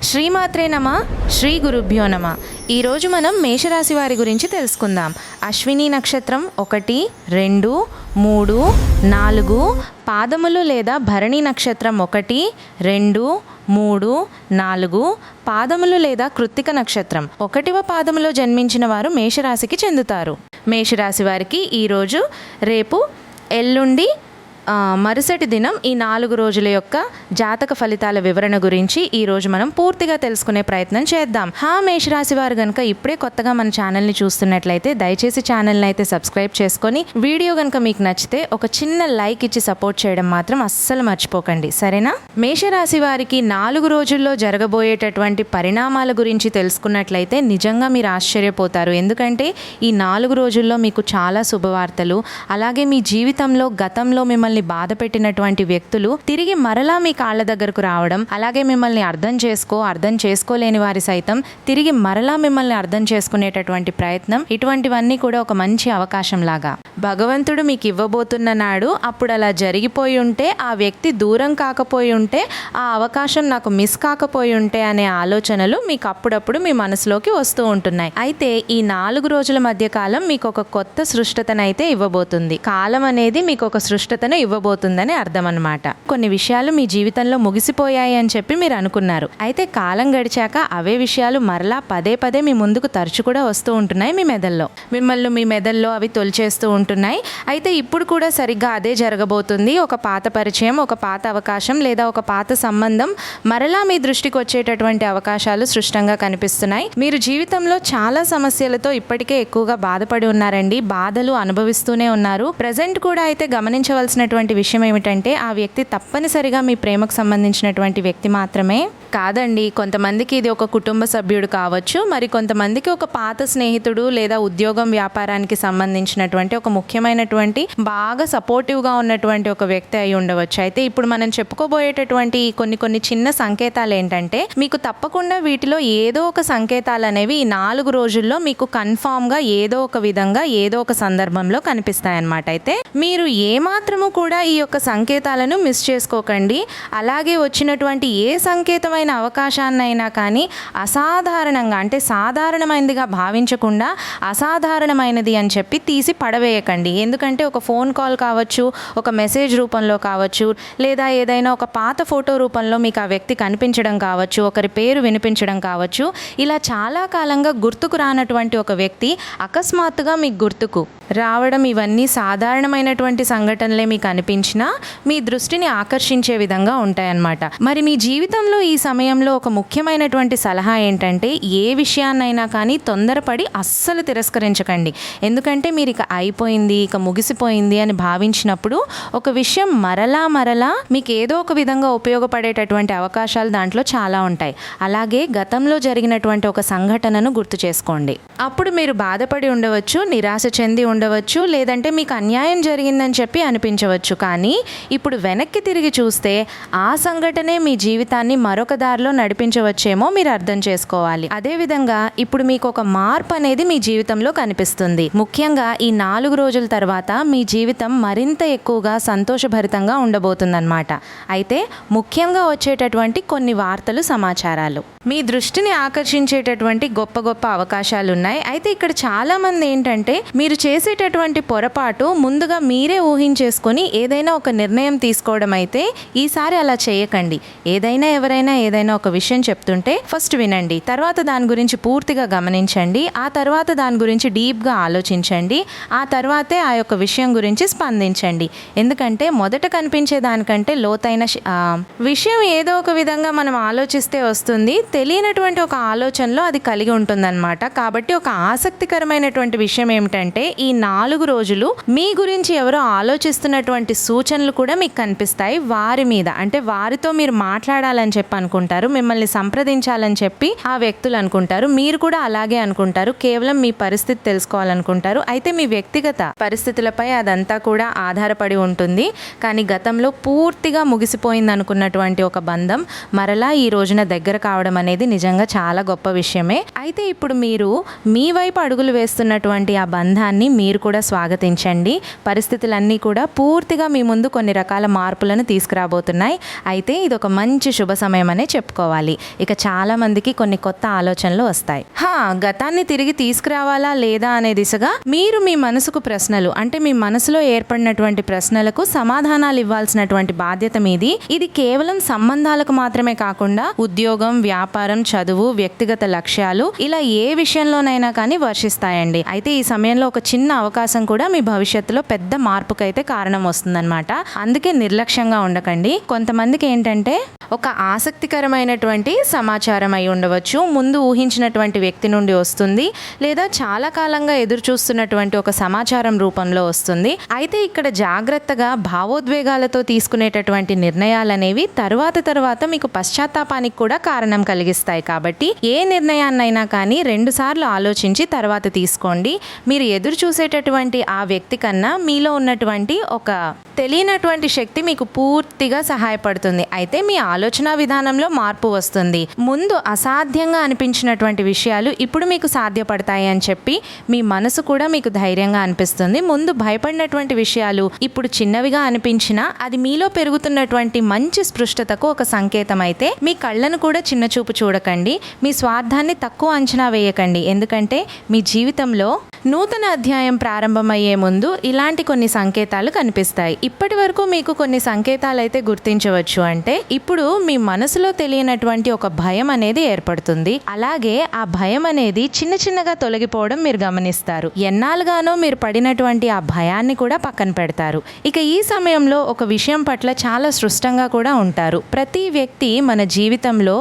శ్రీమాత్రే నమ, శ్రీ గురుభ్యో నమ. ఈరోజు మనం మేషరాశి వారి గురించి తెలుసుకుందాం. అశ్విని నక్షత్రం 1, 2, 3, 4 పాదములు లేదా భరణి నక్షత్రం 1, 2, 3, 4 పాదములు లేదా కృత్తిక నక్షత్రం 1వ పాదములో జన్మించిన వారు మేషరాశికి చెందుతారు. మేషరాశి వారికి ఈరోజు, రేపు, ఎల్లుండి, మరుసటి దినం ఈ 4 రోజుల యొక్క జాతక ఫలితాల వివరణ గురించి ఈరోజు మనం పూర్తిగా తెలుసుకునే ప్రయత్నం చేద్దాం. మేషరాశి వారు కనుక ఇప్పుడే కొత్తగా మన ఛానల్ని చూస్తున్నట్లయితే దయచేసి ఛానల్ని అయితే సబ్స్క్రైబ్ చేసుకొని, వీడియో కనుక మీకు నచ్చితే ఒక చిన్న లైక్ ఇచ్చి సపోర్ట్ చేయడం మాత్రం అస్సలు మర్చిపోకండి, సరేనా? మేషరాశి వారికి 4 రోజుల్లో జరగబోయేటటువంటి పరిణామాల గురించి తెలుసుకున్నట్లయితే నిజంగా మీరు ఆశ్చర్యపోతారు. ఎందుకంటే ఈ 4 రోజుల్లో మీకు చాలా శుభవార్తలు, అలాగే మీ జీవితంలో గతంలో మిమ్మల్ని బాధ పెట్టినటువంటి వ్యక్తులు తిరిగి మరలా మీ కాళ్ళ దగ్గరకు రావడం, అలాగే మిమ్మల్ని అర్థం చేసుకోలేని వారి సైతం తిరిగి మరలా మిమ్మల్ని అర్థం చేసుకునేటటువంటి ప్రయత్నం, ఇటువంటివన్నీ కూడా ఒక మంచి అవకాశం లాగా భగవంతుడు మీకు ఇవ్వబోతున్న నాడు, అప్పుడు అలా జరిగిపోయి ఉంటే, ఆ వ్యక్తి దూరం కాకపోయి ఉంటే, ఆ అవకాశం నాకు మిస్ కాకపోయి ఉంటే అనే ఆలోచనలు మీకు అప్పుడప్పుడు మీ మనసులోకి వస్తూ ఉంటున్నాయి. అయితే ఈ 4 రోజుల మధ్య కాలం మీకు ఒక కొత్త సృష్టతనైతే ఇవ్వబోతుంది. కాలం అనేది మీకు ఒక సృష్టతను ఇవ్వబోతుందని అర్థం అన్నమాట. కొన్ని విషయాలు మీ జీవితంలో ముగిసిపోయాయి అని చెప్పి మీరు అనుకున్నారు. అయితే కాలం గడిచాక అవే విషయాలు మరలా పదే పదే మీ ముందుకు తరచు కూడా వస్తూ ఉంటున్నాయి. మీ మెదల్లో అవి తొలిచేస్తూ ఉంటున్నాయి. అయితే ఇప్పుడు కూడా సరిగ్గా అదే జరగబోతుంది. ఒక పాత పరిచయం, ఒక పాత అవకాశం లేదా ఒక పాత సంబంధం మరలా మీ దృష్టికి వచ్చేటటువంటి అవకాశాలు సృష్టంగా కనిపిస్తున్నాయి. మీరు జీవితంలో చాలా సమస్యలతో ఇప్పటికే ఎక్కువగా బాధపడి ఉన్నారండి. బాధలు అనుభవిస్తూనే ఉన్నారు. ప్రజెంట్ కూడా అయితే గమనించవలసినటువంటి విషయం ఏమిటంటే, ఆ వ్యక్తి తప్పనిసరిగా మీ ప్రేమకు సంబంధించినటువంటి వ్యక్తి మాత్రమే కాదండి. కొంతమందికి ఇది ఒక కుటుంబ సభ్యుడు కావచ్చు, మరి కొంతమందికి ఒక పాత స్నేహితుడు లేదా ఉద్యోగం వ్యాపారానికి సంబంధించినటువంటి ఒక ముఖ్యమైనటువంటి బాగా సపోర్టివ్గా ఉన్నటువంటి ఒక వ్యక్తి అయి ఉండవచ్చు. అయితే ఇప్పుడు మనం చెప్పుకోబోయేటటువంటి కొన్ని చిన్న సంకేతాలు ఏంటంటే, మీకు తప్పకుండా వీటిలో ఏదో ఒక సంకేతాలు అనేవి ఈ 4 రోజుల్లో మీకు కన్ఫామ్గా ఏదో ఒక విధంగా ఏదో ఒక సందర్భంలో కనిపిస్తాయన్నమాట. అయితే మీరు ఏమాత్రము కూడా ఈ యొక్క సంకేతాలను మిస్ చేసుకోకండి. అలాగే వచ్చినటువంటి ఏ సంకేతమైన అవకాశాన్నైనా కానీ అసాధారణంగా, అంటే సాధారణమైనదిగా భావించకుండా అసాధారణమైనది అని చెప్పి తీసి పడవేయకండి. ఎందుకంటే ఒక ఫోన్ కాల్ కావచ్చు, ఒక మెసేజ్ రూపంలో కావచ్చు, లేదా ఏదైనా ఒక పాత ఫోటో రూపంలో మీకు ఆ వ్యక్తి కనిపించడం కావచ్చు, ఒకరి పేరు వినిపించడం కావచ్చు, ఇలా చాలా కాలంగా గుర్తుకు రానటువంటి ఒక వ్యక్తి అకస్మాత్తుగా మీకు గుర్తుకు రావడం, ఇవన్నీ సాధారణమైనటువంటి సంఘటనలే మీకు అనిపించినా మీ దృష్టిని ఆకర్షించే విధంగా ఉంటాయన్నమాట. మరి మీ జీవితంలో ఈ సమయంలో ఒక ముఖ్యమైనటువంటి సలహా ఏంటంటే, ఏ విషయాన్నైనా కానీ తొందరపడి అస్సలు తిరస్కరించకండి. ఎందుకంటే మీరు ఇక అయిపోయింది, ఇక ముగిసిపోయింది అని భావించినప్పుడు ఒక విషయం మరలా మీకు ఏదో ఒక విధంగా ఉపయోగపడేటటువంటి అవకాశాలు దాంట్లో చాలా ఉంటాయి. అలాగే గతంలో జరిగినటువంటి ఒక సంఘటనను గుర్తు చేసుకోండి. అప్పుడు మీరు బాధపడి ఉండవచ్చు, నిరాశ చెంది ఉండవచ్చు, లేదంటే మీకు అన్యాయం జరిగిందని చెప్పి అనిపించవచ్చు. కానీ ఇప్పుడు వెనక్కి తిరిగి చూస్తే ఆ సంఘటనే మీ జీవితాన్ని మరొక దారిలో నడిపించవచ్చేమో మీరు అర్థం చేసుకోవాలి. అదేవిధంగా ఇప్పుడు మీకు ఒక మార్పు అనేది మీ జీవితంలో కనిపిస్తుంది. ముఖ్యంగా ఈ 4 రోజుల తర్వాత మీ జీవితం మరింత ఎక్కువగా సంతోషభరితంగా ఉండబోతుందన్నమాట. అయితే ముఖ్యంగా వచ్చేటటువంటి కొన్ని వార్తలు, సమాచారాలు మీ దృష్టిని ఆకర్షించేటటువంటి గొప్ప అవకాశాలు ఉన్నాయి. అయితే ఇక్కడ చాలా మంది ఏంటంటే, మీరు చేసేటటువంటి పొరపాటు ముందుగా మీరే ఊహించేసుకొని ఏదైనా ఒక నిర్ణయం తీసుకోవడం. అయితే ఈసారి అలా చేయకండి. ఎవరైనా ఏదైనా ఒక విషయం చెప్తుంటే ఫస్ట్ వినండి, తర్వాత దాని గురించి పూర్తిగా గమనించండి, ఆ తర్వాత దాని గురించి డీప్గా ఆలోచించండి, ఆ తర్వాతే ఆ యొక్క విషయం గురించి స్పందించండి. ఎందుకంటే మొదట కనిపించే దానికంటే లోతైన విషయం ఏదో ఒక విధంగా మనం ఆలోచిస్తే వస్తుంది. తెలియనటువంటి ఒక ఆలోచనలో అది కలిగి ఉంటుందన్నమాట. కాబట్టి ఒక ఆసక్తికరమైనటువంటి విషయం ఏమిటంటే, ఈ 4 రోజులు మీ గురించి ఎవరో ఆలోచిస్తున్నటువంటి సూచనలు కూడా మీకు కనిపిస్తాయి. వారి మీద, అంటే వారితో మీరు మాట్లాడాలని చెప్పి అనుకుంటారు, మిమ్మల్ని సంప్రదించాలని చెప్పి ఆ వ్యక్తులు అనుకుంటారు. మీరు కూడా అలాగే అనుకుంటారు. కేవలం మీ పరిస్థితి తెలుసుకోవాలనుకుంటారు. అయితే మీ వ్యక్తిగత పరిస్థితులపై అదంతా కూడా ఆధారపడి ఉంటుంది. కానీ గతంలో పూర్తిగా ముగిసిపోయింది అనుకున్నటువంటి ఒక బంధం మరలా ఈ రోజున దగ్గర కావడం అనేది నిజంగా చాలా గొప్ప విషయమే. అయితే ఇప్పుడు మీరు మీ వైపు అడుగులు వేస్తున్నటువంటి ఆ బంధాన్ని మీరు కూడా స్వాగతించండి. పరిస్థితులన్నీ కూడా పూర్తి పూర్తిగా మీ ముందు కొన్ని రకాల మార్పులను తీసుకురాబోతున్నాయి. అయితే ఇది ఒక మంచి శుభ సమయం అనే చెప్పుకోవాలి. ఇక చాలా మందికి కొన్ని కొత్త ఆలోచనలు వస్తాయి. గతాన్ని తిరిగి తీసుకురావాలా లేదా అనే దిశగా మీరు మీ మనసుకు ప్రశ్నలు, అంటే మీ మనసులో ఏర్పడినటువంటి ప్రశ్నలకు సమాధానాలు ఇవ్వాల్సినటువంటి బాధ్యత మీది. ఇది కేవలం సంబంధాలకు మాత్రమే కాకుండా ఉద్యోగం, వ్యాపారం, చదువు, వ్యక్తిగత లక్ష్యాలు ఇలా ఏ విషయంలోనైనా కానీ వర్షిస్తాయండి. అయితే ఈ సమయంలో ఒక చిన్న అవకాశం కూడా మీ భవిష్యత్తులో పెద్ద మార్పుకైతే కారణం వస్తుందన్నమాట. అందుకే నిర్లక్ష్యంగా ఉండకండి. కొంతమందికి ఏంటంటే ఒక ఆసక్తికరమైనటువంటి సమాచారం అయి ఉండవచ్చు, ముందు ఊహించినటువంటి వ్యక్తి నుండి వస్తుంది, లేదా చాలా కాలంగా ఎదురు చూస్తున్నటువంటి ఒక సమాచారం రూపంలో వస్తుంది. అయితే ఇక్కడ జాగ్రత్తగా భావోద్వేగాలతో తీసుకునేటటువంటి నిర్ణయాలు అనేవి తర్వాత మీకు పశ్చాత్తాపానికి కూడా కారణం కలిగిస్తాయి. కాబట్టి ఏ నిర్ణయాన్నైనా కానీ 2 సార్లు ఆలోచించి తర్వాత తీసుకోండి. మీరు ఎదురు చూసేటటువంటి ఆ వ్యక్తి కన్నా మీలో ఉన్నటువంటి ఒక తెలియనటువంటి శక్తి మీకు పూర్తిగా సహాయపడుతుంది. అయితే మీ ఆలోచన విధానంలో మార్పు వస్తుంది. ముందు అసాధ్యంగా అనిపించినటువంటి విషయాలు ఇప్పుడు మీకు సాధ్యపడతాయి అని చెప్పి మీ మనసు కూడా మీకు ధైర్యంగా అనిపిస్తుంది. ముందు భయపడినటువంటి విషయాలు ఇప్పుడు చిన్నవిగా అనిపించినా అది మీలో పెరుగుతున్నటువంటి మంచి స్పృష్టతకు ఒక సంకేతం. అయితే మీ కళ్ళను కూడా చిన్న చూపు చూడకండి, మీ స్వార్థాన్ని తక్కువ అంచనా వేయకండి. ఎందుకంటే మీ జీవితంలో నూతన అధ్యాయం ప్రారంభమయ్యే ముందు ఇలాంటి కొన్ని సంకేతాలు కనిపిస్తాయి. ఇప్పటి వరకు మీకు కొన్ని సంకేతాలు అయితే గుర్తించవచ్చు. అంటే ఇప్పుడు మీ మనసులో తెలియనటువంటి ఒక భయం అనేది ఏర్పడుతుంది. అలాగే ఆ భయం అనేది చిన్నగా తొలగిపోవడం మీరు గమనిస్తారు. ఎన్నాళ్ళుగానో మీరు పడినటువంటి ఆ భయాన్ని కూడా పక్కన పెడతారు. ఇక ఈ సమయంలో ఒక విషయం పట్ల చాలా స్పష్టంగా కూడా ఉంటారు. ప్రతి వ్యక్తి మన జీవితంలో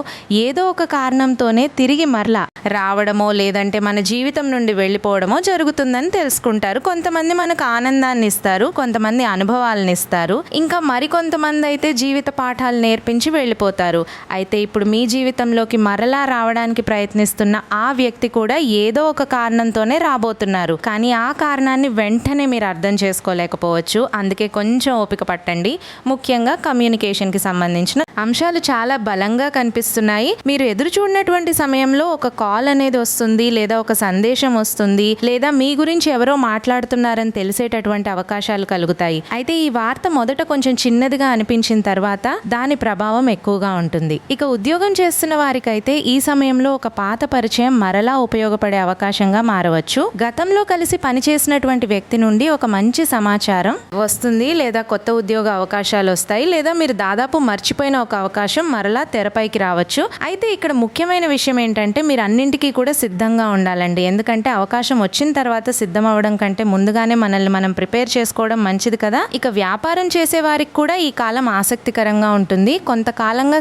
ఏదో ఒక కారణంతోనే తిరిగి మరలా రావడమో లేదంటే మన జీవితం నుండి వెళ్ళిపోవడమో జరుగుతుందని తెలుసుకుంటారు. కొంతమంది మనకు ఆనందాన్ని ఇస్తారు, కొంతమంది అనుభవాలను ఇస్తారు, ఇంకా మరికొంతమంది అయితే జీవిత పాఠాలు నేర్పించి వెళ్ళిపోతారు. అయితే ఇప్పుడు మీ జీవితంలోకి మరలా రావడానికి ప్రయత్నిస్తున్న ఆ వ్యక్తి కూడా ఏదో ఒక కారణంతోనే రాబోతున్నారు. కానీ ఆ కారణాన్ని వెంటనే మీరు అర్థం చేసుకోలేకపోవచ్చు. అందుకే కొంచెం ఓపిక పట్టండి. ముఖ్యంగా కమ్యూనికేషన్కి సంబంధించిన అంశాలు చాలా బలంగా కనిపిస్తున్నాయి. మీరు ఎదురు చూడనటువంటి సమయంలో ఒక కాల్ అనేది వస్తుంది, లేదా ఒక సందేశం వస్తుంది, లేదా మీ గురించి ఎవరో మాట్లాడుతున్నారని తెలిసేటటువంటి అవకాశాలు కలుగుతాయి. అయితే ఈ వార్త మొదట కొంచెం చిన్నదిగా అనిపించిన తర్వాత దాని ప్రభావం ఎక్కువగా ఉంటుంది. ఇక ఉద్యోగం చేస్తున్న వారికైతే ఈ సమయంలో ఒక పాత పరిచయం మరలా ఉపయోగపడే అవకాశంగా మారవచ్చు. గతంలో కలిసి పనిచేసినటువంటి వ్యక్తి నుండి ఒక మంచి సమాచారం వస్తుంది, లేదా కొత్త ఉద్యోగ అవకాశాలు వస్తాయి, లేదా మీరు దాదాపు మర్చిపోయిన ఒక అవకాశం మరలా తెరపైకి రావచ్చు. అయితే ఇక్కడ ముఖ్యమైన విషయం ఏంటంటే మీరు అన్నింటికీ కూడా సిద్ధంగా ఉండాలండి. ఎందుకంటే అవకాశం వచ్చిన తర్వాత సిద్ధం అవ్వడం కంటే ముందుగానే మనల్ని మనం ప్రిపేర్ చేసుకోవడం మంచిది కదా. ఇక వ్యాపారం చేసే వారికి కూడా ఈ కాలం ఆసక్తికరంగా ఉంటుంది. కొంతకాలంగా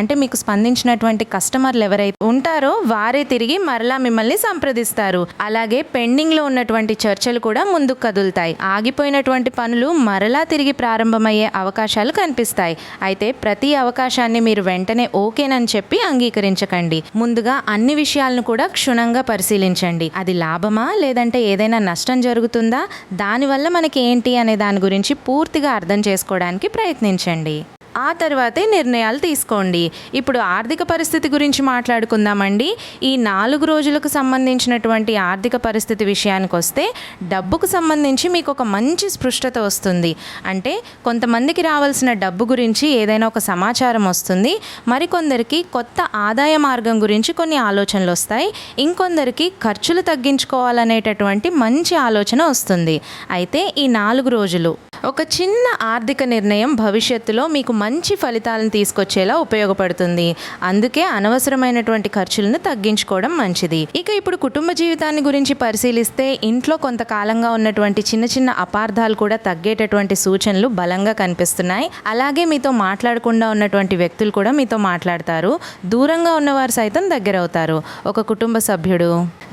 అంటే మీకు స్పందించినటువంటి కస్టమర్లు ఎవరైతే ఉంటారో వారే తిరిగి మరలా మిమ్మల్ని సంప్రదిస్తారు. అలాగే పెండింగ్ లో ఉన్నటువంటి చర్చలు కూడా ముందుకు కదులుతాయి. ఆగిపోయినటువంటి పనులు మరలా తిరిగి ప్రారంభమయ్యే అవకాశాలు కనిపిస్తాయి. అయితే ప్రతి అవకాశాన్ని మీరు వెంటనే ఓకేనని చెప్పి అంగీకరించకండి. ముందుగా అన్ని విషయాలను కూడా క్షుణ్ణంగా పరిశీలించండి. అది లాభమా లేదంటే ఏదైనా నష్టం జరుగుతుందా, దానివల్ల మనకి ఏంటి అనే దాని గురించి పూర్తిగా అర్థం చేసుకోవడానికి ప్రయత్నించండి. ఆ తర్వాతే నిర్ణయాలు తీసుకోండి. ఇప్పుడు ఆర్థిక పరిస్థితి గురించి మాట్లాడుకుందామండి. ఈ 4 రోజులకు సంబంధించినటువంటి ఆర్థిక పరిస్థితి విషయానికి వస్తే డబ్బుకు సంబంధించి మీకు ఒక మంచి స్పృష్టత వస్తుంది. అంటే కొంతమందికి రావాల్సిన డబ్బు గురించి ఏదైనా ఒక సమాచారం వస్తుంది, మరికొందరికి కొత్త ఆదాయ మార్గం గురించి కొన్ని ఆలోచనలు వస్తాయి, ఇంకొందరికి ఖర్చులు తగ్గించుకోవాలనేటటువంటి మంచి ఆలోచన వస్తుంది. అయితే ఈ 4 రోజులు ఒక చిన్న ఆర్థిక నిర్ణయం భవిష్యత్తులో మీకు మంచి ఫలితాలను తీసుకొచ్చేలా ఉపయోగపడుతుంది. అందుకే అనవసరమైనటువంటి ఖర్చులను తగ్గించుకోవడం మంచిది. ఇక ఇప్పుడు కుటుంబ జీవితాన్ని గురించి పరిశీలిస్తే ఇంట్లో కొంతకాలంగా ఉన్నటువంటి చిన్న అపార్థాలు కూడా తగ్గేటటువంటి సూచనలు బలంగా కనిపిస్తున్నాయి. అలాగే మీతో మాట్లాడకుండా ఉన్నటువంటి వ్యక్తులు కూడా మీతో మాట్లాడతారు. దూరంగా ఉన్నవారు సైతం దగ్గరవుతారు. ఒక కుటుంబ సభ్యుడు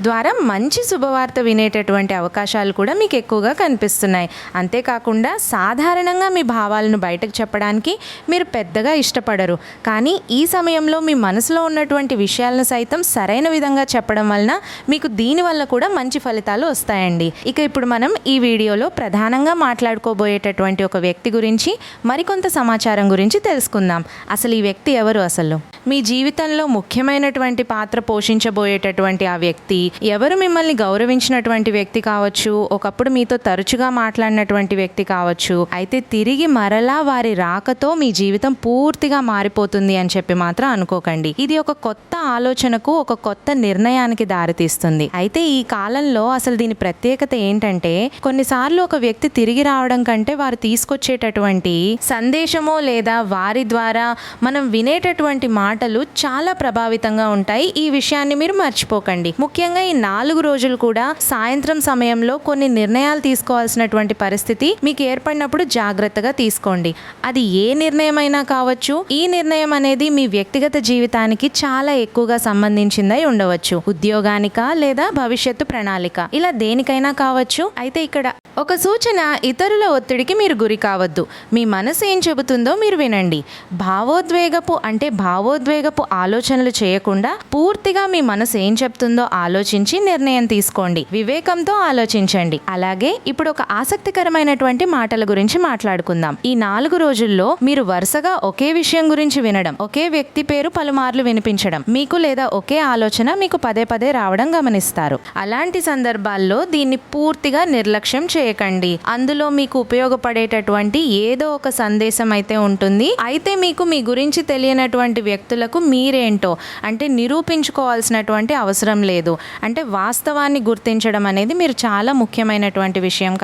ద్వారా మంచి శుభవార్త వినేటటువంటి అవకాశాలు కూడా మీకు ఎక్కువగా కనిపిస్తున్నాయి. అంతేకాకుండా సాధారణంగా మీ భావాలను బయటకు చెప్పడానికి మీరు పెద్దగా ఇష్టపడరు, కానీ ఈ సమయంలో మీ మనసులో ఉన్నటువంటి విషయాలను సైతం సరైన విధంగా చెప్పడం వలన మీకు దీనివల్ల కూడా మంచి ఫలితాలు వస్తాయండి. ఇక ఇప్పుడు మనం ఈ వీడియోలో ప్రధానంగా మాట్లాడుకోబోయేటటువంటి ఒక వ్యక్తి గురించి మరికొంత సమాచారం గురించి తెలుసుకుందాం. అసలు ఈ వ్యక్తి ఎవరు? అసలు మీ జీవితంలో ముఖ్యమైనటువంటి పాత్ర పోషించబోయేటటువంటి ఆ వ్యక్తి ఎవరు? మిమ్మల్ని గౌరవించినటువంటి వ్యక్తి కావచ్చు, ఒకప్పుడు మీతో తరచుగా మాట్లాడినటువంటి వ్యక్తి కావచ్చు, కావచ్చు. అయితే తిరిగి మరలా వారి రాకతో మీ జీవితం పూర్తిగా మారిపోతుంది అని చెప్పి మాత్రం అనుకోకండి. ఇది ఒక కొత్త ఆలోచనకు, ఒక కొత్త నిర్ణయానికి దారితీస్తుంది. అయితే ఈ కాలంలో అసలు దీని ప్రత్యేకత ఏంటంటే, కొన్నిసార్లు ఒక వ్యక్తి తిరిగి రావడం కంటే వారు తీసుకొచ్చేటటువంటి సందేశమో లేదా వారి ద్వారా మనం వినేటటువంటి మాటలు చాలా ప్రభావితంగా ఉంటాయి. ఈ విషయాన్ని మీరు మర్చిపోకండి. ముఖ్యంగా ఈ 4 రోజులు కూడా సాయంత్రం సమయంలో కొన్ని నిర్ణయాలు తీసుకోవాల్సినటువంటి పరిస్థితి మీకు ఏర్పడినప్పుడు జాగ్రత్తగా తీసుకోండి. అది ఏ నిర్ణయమైనా కావచ్చు. ఈ నిర్ణయం అనేది మీ వ్యక్తిగత జీవితానికి చాలా ఎక్కువగా సంబంధించిందై ఉండవచ్చు. ఉద్యోగానిక లేదా భవిష్యత్తు ప్రణాళిక, ఇలా దేనికైనా కావచ్చు. అయితే ఇక్కడ ఒక సూచన, ఇతరుల ఒత్తిడికి మీరు గురి కావద్దు. మీ మనసు ఏం చెబుతుందో మీరు వినండి. భావోద్వేగపు ఆలోచనలు చేయకుండా పూర్తిగా మీ మనసు ఏం చెప్తుందో ఆలోచించి నిర్ణయం తీసుకోండి. వివేకంతో ఆలోచించండి. అలాగే ఇప్పుడు ఒక ఆసక్తికరమైనటువంటి మాటల గురించి మాట్లాడుకుందాం. ఈ 4 రోజుల్లో మీరు వరుసగా ఒకే విషయం గురించి వినడం, ఒకే వ్యక్తి పేరు పలుమార్లు వినిపించడం మీకు లేదా ఒకే ఆలోచన మీకు పదే పదే రావడం గమనిస్తారు. అలాంటి సందర్భాల్లో దీన్ని పూర్తిగా నిర్లక్ష్యం చేయకండి. అందులో మీకు ఉపయోగపడేటటువంటి ఏదో ఒక సందేశం అయితే ఉంటుంది. అయితే మీకు మీ గురించి తెలియనటువంటి వ్యక్తులకు మీరేంటో అంటే నిరూపించుకోవాల్సినటువంటి అవసరం లేదు. అంటే వాస్తవాన్ని గుర్తించడం అనేది మీరు చాలా ముఖ్యమైనటువంటి విషయం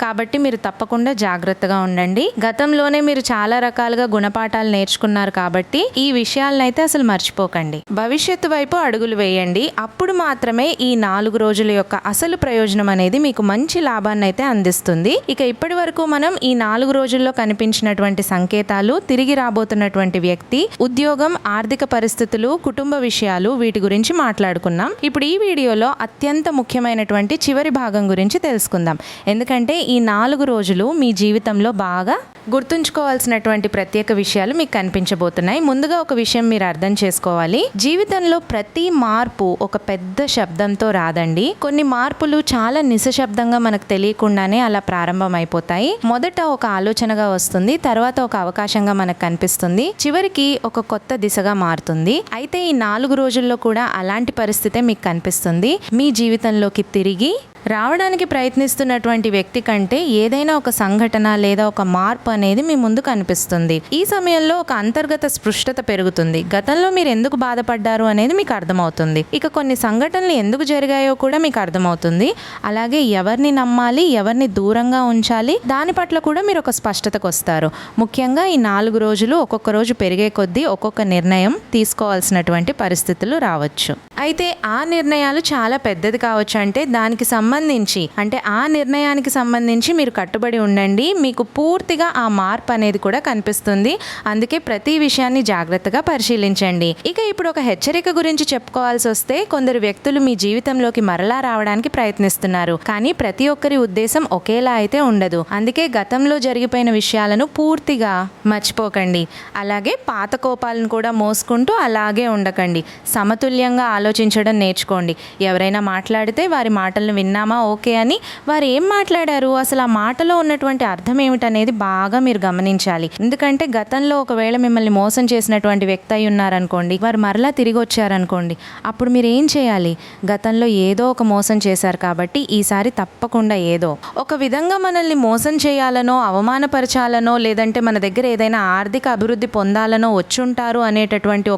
కాబట్టి మీరు తప్పకుండా జాగ్రత్తగా ఉండండి. గతంలోనే మీరు చాలా రకాలుగా గుణపాఠాలు నేర్చుకున్నారు కాబట్టి ఈ విషయాలను అయితే అసలు మర్చిపోకండి. భవిష్యత్తు వైపు అడుగులు వేయండి. అప్పుడు మాత్రమే ఈ 4 రోజుల యొక్క అసలు ప్రయోజనం అనేది మీకు మంచి లాభాన్ని అయితే అందిస్తుంది. ఇక ఇప్పటి వరకు మనం ఈ 4 రోజుల్లో కనిపించినటువంటి సంకేతాలు, తిరిగి రాబోతున్నటువంటి వ్యక్తి, ఉద్యోగం, ఆర్థిక పరిస్థితులు, కుటుంబ విషయాలు, వీటి గురించి మాట్లాడుకున్నాం. ఇప్పుడు ఈ వీడియోలో అత్యంత ముఖ్యమైనటువంటి చివరి భాగం గురించి తెలుసుకుందాం. ఎందుకంటే ఈ 4 రోజులు మీ జీవితంలో బాగా గుర్తుంచుకోవాల్సినటువంటి ప్రత్యేక విషయాలు మీకు కనిపించబోతున్నాయి. ముందుగా ఒక విషయం మీరు అర్థం చేసుకోవాలి. జీవితంలో ప్రతి మార్పు ఒక పెద్ద శబ్దంతో రాదండి. కొన్ని మార్పులు చాలా నిశ్శబ్దంగా మనకు తెలియకుండానే అలా ప్రారంభమైపోతాయి. మొదట ఒక ఆలోచనగా వస్తుంది, తర్వాత ఒక అవకాశంగా మనకు కనిపిస్తుంది, చివరికి ఒక కొత్త దిశగా మారుతుంది. అయితే ఈ 4 రోజుల్లో కూడా అలాంటి పరిస్థితే మీకు కనిపిస్తుంది. మీ జీవితంలోకి తిరిగి రావడానికి ప్రయత్నిస్తున్నటువంటి వ్యక్తి కంటే ఏదైనా ఒక సంఘటన లేదా ఒక మార్పు అనేది మీ ముందు కనిపిస్తుంది. ఈ సమయంలో ఒక అంతర్గత స్పృష్టత పెరుగుతుంది. గతంలో మీరు ఎందుకు బాధపడ్డారు అనేది మీకు అర్థమవుతుంది. ఇక కొన్ని సంఘటనలు ఎందుకు జరిగాయో కూడా మీకు అర్థమవుతుంది. అలాగే ఎవరిని నమ్మాలి, ఎవరిని దూరంగా ఉంచాలి, దాని పట్ల కూడా మీరు ఒక స్పష్టతకు వస్తారు. ముఖ్యంగా ఈ 4 రోజులు ఒక్కొక్క రోజు పెరిగే కొద్దీ ఒక్కొక్క నిర్ణయం తీసుకోవాల్సినటువంటి పరిస్థితులు రావచ్చు. అయితే ఆ నిర్ణయాలు చాలా పెద్దది కావచ్చు. అంటే ఆ నిర్ణయానికి సంబంధించి మీరు కట్టుబడి ఉండండి. మీకు పూర్తిగా ఆ మార్పు అనేది కూడా కనిపిస్తుంది. అందుకే ప్రతి విషయాన్ని జాగ్రత్తగా పరిశీలించండి. ఇక ఇప్పుడు ఒక హెచ్చరిక గురించి చెప్పుకోవాల్సి వస్తే, కొందరు వ్యక్తులు మీ జీవితంలోకి మరలా రావడానికి ప్రయత్నిస్తున్నారు. కానీ ప్రతి ఒక్కరి ఉద్దేశం ఒకేలా అయితే ఉండదు. అందుకే గతంలో జరిగిపోయిన విషయాలను పూర్తిగా మర్చిపోకండి. అలాగే పాత కోపాలను కూడా మోసుకుంటూ అలాగే ఉండకండి. సమతుల్యంగా ఆలోచించడం నేర్చుకోండి. ఎవరైనా మాట్లాడితే వారి మాటలను విన్నామా ఓకే అని, వారు ఏం మాట్లాడారు, అసలు ఆ మాటలో ఉన్నటువంటి అర్థం ఏమిటనేది బాగా మీరు గమనించాలి. ఎందుకంటే గతంలో ఒకవేళ మిమ్మల్ని మోసం చేసినటువంటి వ్యక్తి అయి ఉన్నారనుకోండి, వారు మరలా తిరిగి వచ్చారనుకోండి, అప్పుడు మీరు ఏం చేయాలి? గతంలో ఏదో ఒక మోసం చేశారు కాబట్టి ఈసారి తప్పకుండా ఏదో ఒక విధంగా మనల్ని మోసం చేయాలనో, అవమానపరచాలనో, లేదంటే మన దగ్గర ఏదైనా ఆర్థిక అభివృద్ధి పొందాలనో వచ్చుంటారు అనేటటువంటి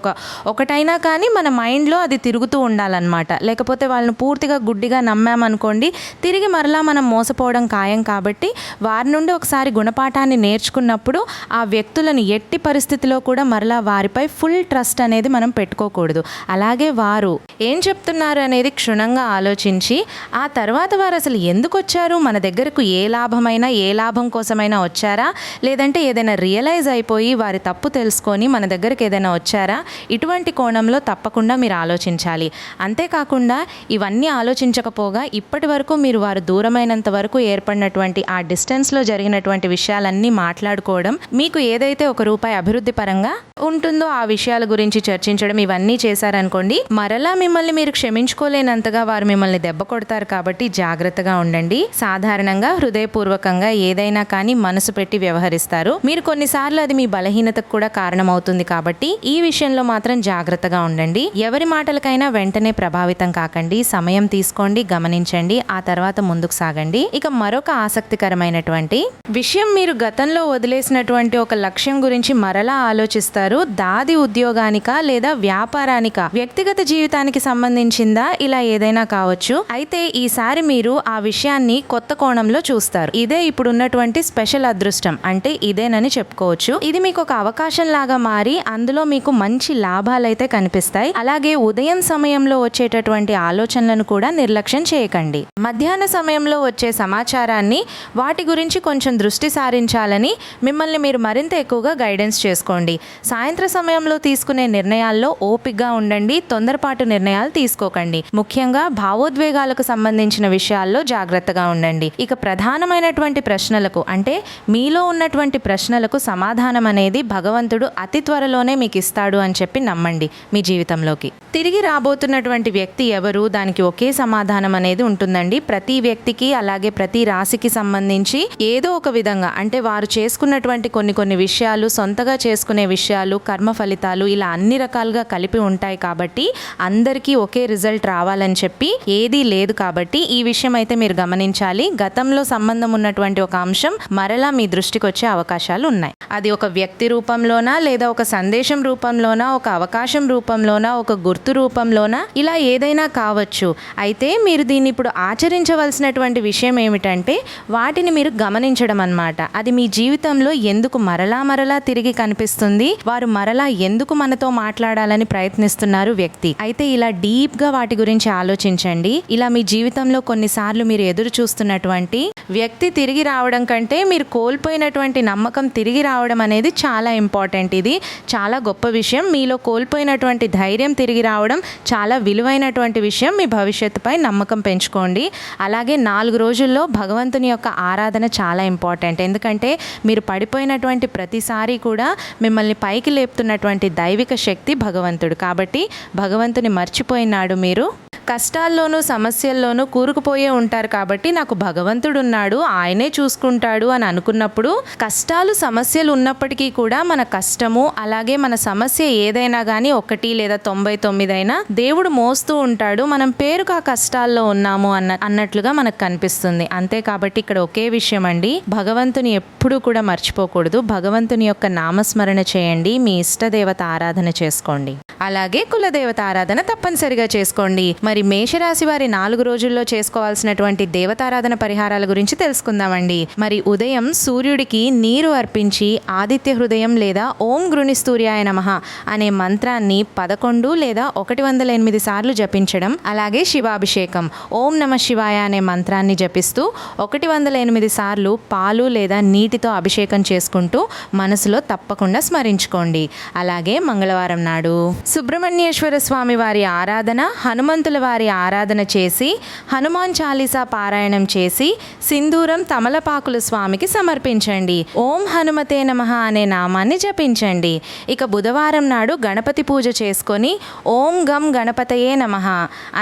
ఒకటైనా కానీ మన మైండ్లో అది తిరుగుతూ ఉండాలన్నమాట. లేకపోతే వాళ్ళని పూర్తిగా గుడ్డిగా నమ్మామనుకోండి, తిరిగి మరలా మనం మోసపోవడం ఖాయం. కాబట్టి వారి నుండి ఒకసారి గుణపాఠాన్ని నేర్చుకున్నప్పుడు ఆ వ్యక్తులను ఎట్టి పరిస్థితిలో కూడా మరలా వారిపై ఫుల్ ట్రస్ట్ అనేది మనం పెట్టుకోకూడదు. అలాగే వారు ఏం చెప్తున్నారు అనేది క్షుణ్ణంగా ఆలోచించి, ఆ తర్వాత వారు అసలు ఎందుకు వచ్చారు, మన దగ్గరకు ఏ లాభమైనా, ఏ లాభం కోసమైనా వచ్చారా, లేదంటే ఏదైనా రియలైజ్ అయిపోయి వారి తప్పు తెలుసుకొని మన దగ్గరకు ఏదైనా వచ్చారా, ఇటువంటి కోణంలో తప్పకుండా మీరు ఆలోచించాలి. అంతేకాకుండా ఇవన్నీ ఆలోచించకపోగా ఇప్పటి వరకు మీరు వారు దూరమైనంత వరకు ఏర్పడినటువంటి ఆ డిస్టెన్స్లో జరిగినటువంటి విషయాలన్నీ మాట్లాడుకోవడం, మీకు ఏదైతే ₹1 అభివృద్ధి పరంగా ఉంటుందో ఆ విషయాల గురించి చర్చించడం, ఇవన్నీ చేశారనుకోండి, మరలా మిమ్మల్ని మీరు క్షమించుకోలేనంతగా వారు మిమ్మల్ని దెబ్బ కొడతారు. కాబట్టి జాగ్రత్తగా ఉండండి. సాధారణంగా హృదయపూర్వకంగా ఏదైనా కానీ మనసు పెట్టి వ్యవహరిస్తారు. మీరు కొన్నిసార్లు అది మీ బలహీనతకు కూడా కారణమవుతుంది. కాబట్టి ఈ విషయంలో మాత్రం జాగ్రత్తగా ఉండండి. ఎవరి మాటలకైనా వెంటనే ప్రభావితం కాకండి. సమయం తీసుకోండి, గమనించండి. చేయండి, ఆ తర్వాత ముందుకు సాగండి. ఇక మరొక ఆసక్తికరమైనటువంటి విషయం, మీరు గతంలో వదిలేసినటువంటి ఒక లక్ష్యం గురించి మరలా ఆలోచిస్తారు. దాది ఉద్యోగానిక లేదా వ్యాపారానిక, వ్యక్తిగత జీవితానికి సంబంధించిందా, ఇలా ఏదైనా కావచ్చు. అయితే ఈసారి మీరు ఆ విషయాన్ని కొత్త కోణంలో చూస్తారు. ఇదే ఇప్పుడు ఉన్నటువంటి స్పెషల్ అదృష్టం, అంటే ఇదేనని చెప్పుకోవచ్చు. ఇది మీకు ఒక అవకాశం లాగా మారి అందులో మీకు మంచి లాభాలైతే కనిపిస్తాయి. అలాగే ఉదయం సమయంలో వచ్చేటటువంటి ఆలోచనలను కూడా నిర్లక్ష్యం చేయకండి. మధ్యాహ్న సమయంలో వచ్చే సమాచారాన్ని, వాటి గురించి కొంచెం దృష్టి సారించాలని మిమ్మల్ని మీరు మరింత ఎక్కువగా గైడెన్స్ చేసుకోండి. సాయంత్ర సమయంలో తీసుకునే నిర్ణయాల్లో ఓపికగా ఉండండి. తొందరపాటు నిర్ణయాలు తీసుకోకండి. ముఖ్యంగా భావోద్వేగాలకు సంబంధించిన విషయాల్లో జాగ్రత్తగా ఉండండి. ఇక ప్రధానమైనటువంటి ప్రశ్నలకు, అంటే మీలో ఉన్నటువంటి ప్రశ్నలకు సమాధానం అనేది భగవంతుడు అతి త్వరలోనే మీకు ఇస్తాడు అని చెప్పి నమ్మండి. మీ జీవితంలోకి తిరిగి రాబోతున్నటువంటి వ్యక్తి ఎవరు, దానికి ఒకే సమాధానం అనేది ఉంటుందండి. ప్రతి వ్యక్తికి, అలాగే ప్రతి రాశికి సంబంధించి ఏదో ఒక విధంగా, అంటే వారు చేసుకున్నటువంటి కొన్ని విషయాలు, సొంతగా చేసుకునే విషయాలు, కర్మ ఫలితాలు, ఇలా అన్ని రకాలుగా కలిపి ఉంటాయి. కాబట్టి అందరికీ ఒకే రిజల్ట్ రావాలని చెప్పి ఏదీ లేదు. కాబట్టి ఈ విషయం అయితే మీరు గమనించాలి. గతంలో సంబంధం ఉన్నటువంటి ఒక అంశం మరలా మీ దృష్టికి వచ్చే అవకాశాలు ఉన్నాయి. అది ఒక వ్యక్తి రూపంలోనా, లేదా ఒక సందేశం రూపంలోనా, ఒక అవకాశం రూపంలోనా, ఒక గుర్తు రూపంలోనా, ఇలా ఏదైనా కావచ్చు. అయితే మీరు దీన్ని ఇప్పుడు ఆచరించవలసినటువంటి విషయం ఏమిటంటే వాటిని మీరు గమనించడం అన్నమాట. అది మీ జీవితంలో ఎందుకు మరలా తిరిగి కనిపిస్తుంది, వారు మరలా ఎందుకు మనతో మాట్లాడాలని ప్రయత్నిస్తున్నారు వ్యక్తి. అయితే ఇలా డీప్గా వాటి గురించి ఆలోచించండి. ఇలా మీ జీవితంలో కొన్నిసార్లు మీరు ఎదురు చూస్తున్నటువంటి వ్యక్తి తిరిగి రావడం కంటే మీరు కోల్పోయినటువంటి నమ్మకం తిరిగి రావడం అనేది చాలా ఇంపార్టెంట్. ఇది చాలా గొప్ప విషయం. మీలో కోల్పోయినటువంటి ధైర్యం తిరిగి రావడం చాలా విలువైనటువంటి విషయం. మీ భవిష్యత్తుపై నమ్మకం పెంచుకోండి. అలాగే 4 రోజుల్లో భగవంతుని యొక్క ఆరాధన చాలా ఇంపార్టెంట్. ఎందుకంటే మీరు పడిపోయినటువంటి ప్రతిసారి కూడా మిమ్మల్ని పైకి లేపుతున్నటువంటి దైవిక శక్తి భగవంతుడు. కాబట్టి భగవంతుని మర్చిపోయినాడు మీరు. కష్టాల్లోనూ సమస్యల్లోనూ కూరుకుపోయే ఉంటారు. కాబట్టి నాకు భగవంతుడు ఉన్నాడు, ఆయనే చూసుకుంటాడు అని అనుకున్నప్పుడు, కష్టాలు సమస్యలు ఉన్నప్పటికీ కూడా మన కష్టము, అలాగే మన సమస్య ఏదైనా కానీ 1 లేదా 99 అయినా దేవుడు మోస్తూ ఉంటాడు. మనం పేరుకు ఆ కష్టాల్లో ఉన్నాము అన్నట్లుగా మనకు కనిపిస్తుంది. అంతే. కాబట్టి ఇక్కడ ఒకే విషయం అండి, భగవంతుని ఎప్పుడూ కూడా మర్చిపోకూడదు. భగవంతుని యొక్క నామస్మరణ చేయండి. మీ ఇష్టదేవత ఆరాధన చేసుకోండి. అలాగే కులదేవత ఆరాధన తప్పనిసరిగా చేసుకోండి. మరి మేషరాశి వారి 4 రోజుల్లో చేసుకోవాల్సినటువంటి దేవతారాధన పరిహారాల గురించి తెలుసుకుందామండి. మరి ఉదయం సూర్యుడికి నీరు అర్పించి ఆదిత్య హృదయం లేదా ఓం గృణిస్తూర్యాయ నమః అనే మంత్రాన్ని 11 లేదా 108 సార్లు జపించడం. అలాగే శివాభిషేకం ఓం నమ శివాయ అనే మంత్రాన్ని జపిస్తూ 108 సార్లు పాలు లేదా నీటితో అభిషేకం చేసుకుంటూ మనసులో తప్పకుండా స్మరించుకోండి. అలాగే మంగళవారం నాడు సుబ్రహ్మణ్యేశ్వర స్వామి వారి ఆరాధన, హనుమంతుల వారి ఆరాధన చేసి హనుమాన్ చాలీసా పారాయణం చేసి సింధూరం, తమలపాకుల స్వామికి సమర్పించండి. ఓం హనుమతే నమః అనే నామాన్ని జపించండి. ఇక బుధవారం నాడు గణపతి పూజ చేసుకొని ఓం గం గణపతయే నమః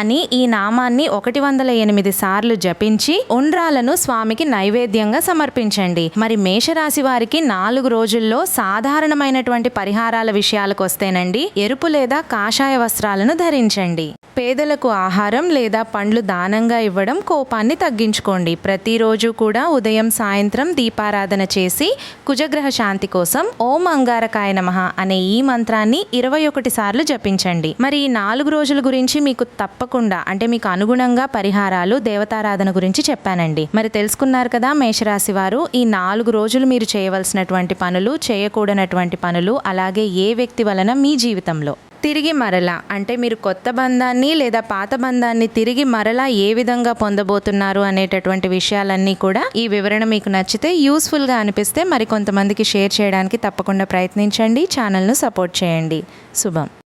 అని ఈ నామాన్ని 108 సార్లు జపించి ఉండ్రాలను స్వామికి నైవేద్యంగా సమర్పించండి. మరి మేషరాశి వారికి 4 రోజుల్లో సాధారణమైనటువంటి పరిహారాల విషయాలకు వస్తేనండి, ఎరుపు లేదా కాషాయ వస్త్రాలను ధరించండి. పేదలకు ఆహారం లేదా పండ్లు దానంగా ఇవ్వడం, కోపాన్ని తగ్గించుకోండి. ప్రతిరోజు కూడా ఉదయం సాయంత్రం దీపారాధన చేసి కుజగ్రహ శాంతి కోసం ఓం అంగారకాయ నమః అనే ఈ మంత్రాన్ని 21 సార్లు జపించండి. మరి ఈ 4 రోజుల గురించి మీకు తప్పకుండా, అంటే మీకు అనుగుణంగా పరిహారాలు, దేవతారాధన గురించి చెప్పానండి. మరి తెలుసుకున్నారు కదా మేషరాశి వారు. ఈ 4 రోజులు మీరు చేయవలసినటువంటి పనులు, చేయకూడనటువంటి పనులు, అలాగే ఏ వ్యక్తి వలన మీ జీవితంలో తిరిగి మరలా, అంటే మీరు కొత్త బంధాన్ని లేదా పాత బంధాన్ని తిరిగి మరలా ఏ విధంగా పొందబోతున్నారు అనేటటువంటి విషయాలన్నీ కూడా ఈ వివరణ మీకు నచ్చితే, యూస్ఫుల్గా అనిపిస్తే మరి కొంతమందికి షేర్ చేయడానికి తప్పకుండా ప్రయత్నించండి. ఛానల్ను సపోర్ట్ చేయండి. శుభం.